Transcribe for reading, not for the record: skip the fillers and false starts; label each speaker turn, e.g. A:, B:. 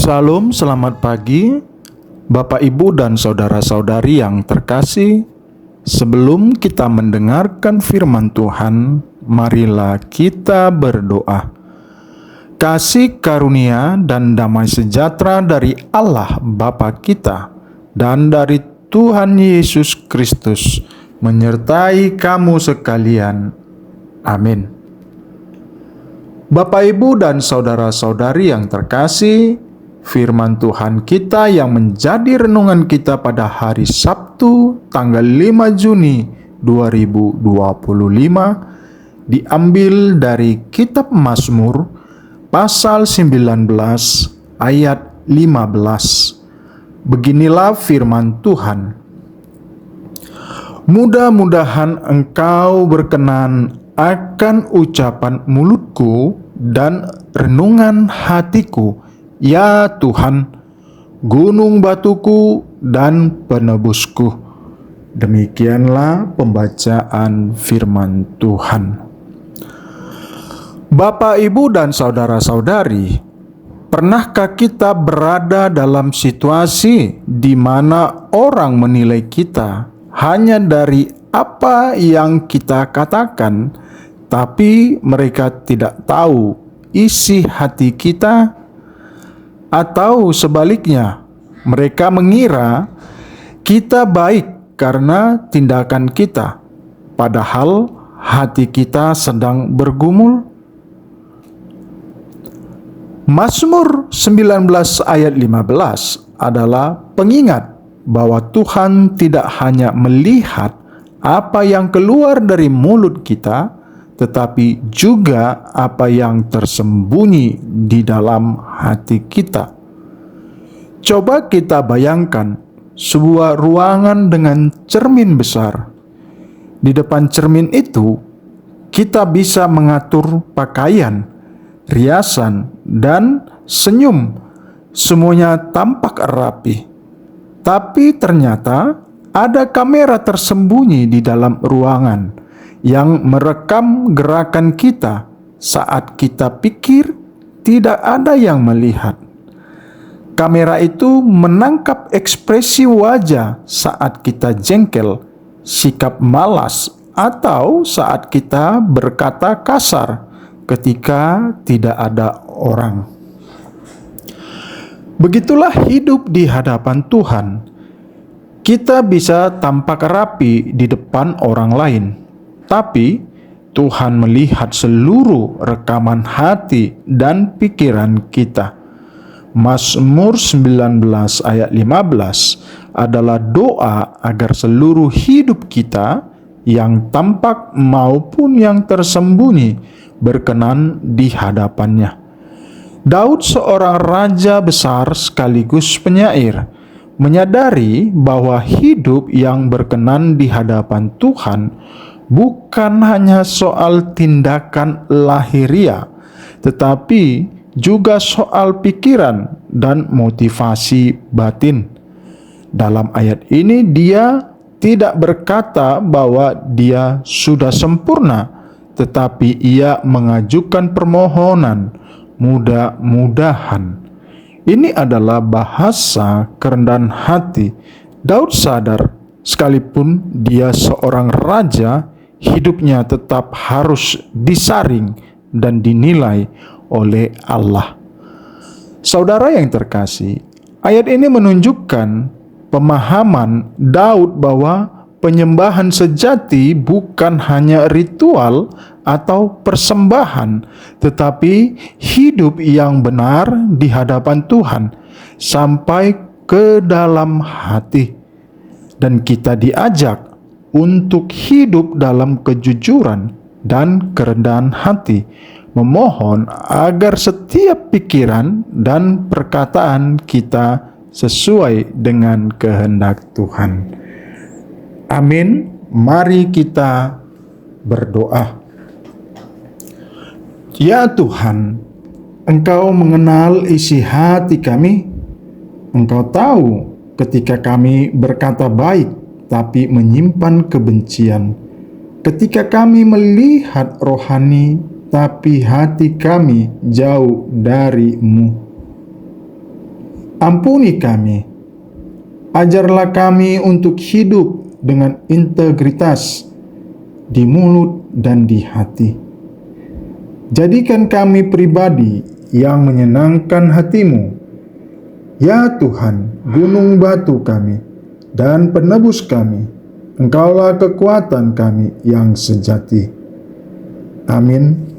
A: Salam, selamat pagi, Bapak, Ibu, dan saudara-saudari yang terkasih. Sebelum kita mendengarkan firman Tuhan, marilah kita berdoa. Kasih karunia dan damai sejahtera dari Allah Bapa kita dan dari Tuhan Yesus Kristus menyertai kamu sekalian. Amin. Bapak, Ibu, dan saudara-saudari yang terkasih, firman Tuhan kita yang menjadi renungan kita pada hari Sabtu tanggal 5 Juni 2025 diambil dari kitab Mazmur pasal 19 ayat 15. Beginilah firman Tuhan. Mudah-mudahan engkau berkenan akan ucapan mulutku dan renungan hatiku, ya Tuhan, gunung batuku dan penebusku. Demikianlah pembacaan firman Tuhan. Bapak, Ibu, dan saudara-saudari, pernahkah kita berada dalam situasi di mana orang menilai kita hanya dari apa yang kita katakan, tapi mereka tidak tahu isi hati kita? Atau sebaliknya, mereka mengira kita baik karena tindakan kita, padahal hati kita sedang bergumul? Mazmur 19 ayat 15 adalah pengingat bahwa Tuhan tidak hanya melihat apa yang keluar dari mulut kita, tetapi juga apa yang tersembunyi di dalam hati kita. Coba kita bayangkan sebuah ruangan dengan cermin besar. Di depan cermin itu, kita bisa mengatur pakaian, riasan, dan senyum. Semuanya tampak rapi. Tapi ternyata ada kamera tersembunyi di dalam ruangan yang merekam gerakan kita saat kita pikir tidak ada yang melihat. Kamera itu menangkap ekspresi wajah saat kita jengkel, sikap malas, atau saat kita berkata kasar ketika tidak ada orang. Begitulah hidup di hadapan Tuhan. Kita bisa tampak rapi di depan orang lain, tapi Tuhan melihat seluruh rekaman hati dan pikiran kita. Mazmur 19 ayat 15 adalah doa agar seluruh hidup kita yang tampak maupun yang tersembunyi berkenan di hadapannya. Daud, seorang raja besar sekaligus penyair, menyadari bahwa hidup yang berkenan di hadapan Tuhan bukan hanya soal tindakan lahiriah, tetapi juga soal pikiran dan motivasi batin. Dalam ayat ini dia tidak berkata bahwa dia sudah sempurna, tetapi ia mengajukan permohonan, mudah-mudahan. Ini adalah bahasa kerendahan hati. Daud sadar, sekalipun dia seorang raja, hidupnya tetap harus disaring dan dinilai oleh Allah. Saudara yang terkasih, ayat ini menunjukkan pemahaman Daud bahwa penyembahan sejati bukan hanya ritual atau persembahan, tetapi hidup yang benar di hadapan Tuhan sampai ke dalam hati. Dan kita diajak untuk hidup dalam kejujuran dan kerendahan hati, memohon agar setiap pikiran dan perkataan kita sesuai dengan kehendak Tuhan. Amin. Mari kita berdoa. Ya Tuhan, Engkau mengenal isi hati kami. Engkau tahu ketika kami berkata baik tapi menyimpan kebencian. Ketika kami melihat rohani tapi hati kami jauh dari-Mu. Ampuni kami, ajarlah kami untuk hidup dengan integritas di mulut dan di hati. Jadikan kami pribadi yang menyenangkan hati-Mu, ya Tuhan, gunung batu kami dan penebus kami. Engkaulah kekuatan kami yang sejati. Amin.